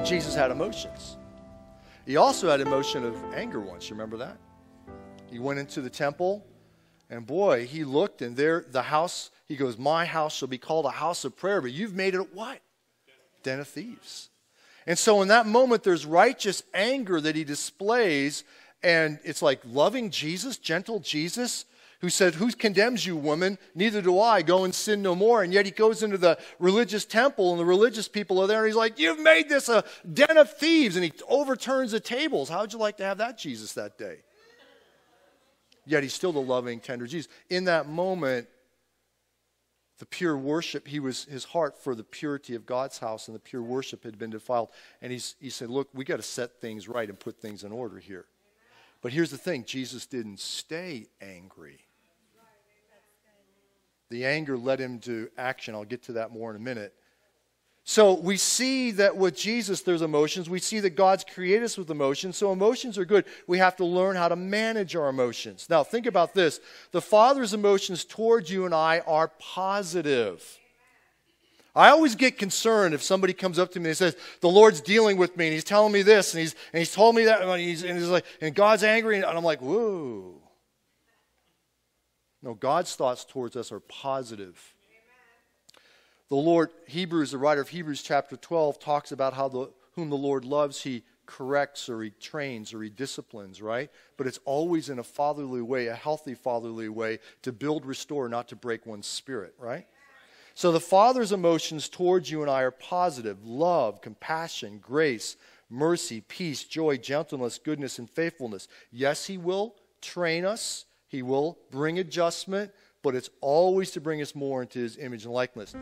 Jesus had emotions. He also had emotion of anger once. You remember that? He went into the temple, and boy, he looked, and there the house, he goes, my house shall be called a house of prayer, but you've made it a what? Den of thieves. And so in that moment, there's righteous anger that he displays, and it's like loving Jesus, gentle Jesus, who said, who condemns you, woman? Neither do I. Go and sin no more. And yet he goes into the religious temple, and the religious people are there, and he's like, you've made this a den of thieves, and he overturns the tables. How would you like to have that Jesus that day? Yet he's still the loving, tender Jesus. In that moment, the pure worship, his heart for the purity of God's house and the pure worship had been defiled. And he said, look, we got to set things right and put things in order here. But here's the thing, Jesus didn't stay angry. The anger led him to action. I'll get to that more in a minute. So we see that with Jesus there's emotions. We see that God's created us with emotions. So emotions are good. We have to learn how to manage our emotions. Now think about this. The Father's emotions towards you and I are positive. I always get concerned if somebody comes up to me and says, the Lord's dealing with me and he's telling me this and he's told me that and he's like, and God's angry, and I'm like, whoa. No, God's thoughts towards us are positive. The Lord, the writer of Hebrews chapter 12 talks about how whom the Lord loves, he corrects or he trains or he disciplines, right? But it's always in a fatherly way, a healthy fatherly way, to build, restore, not to break one's spirit, right? So the Father's emotions towards you and I are positive: love, compassion, grace, mercy, peace, joy, gentleness, goodness, and faithfulness. Yes, he will train us. He will bring adjustment, but it's always to bring us more into his image and likeness.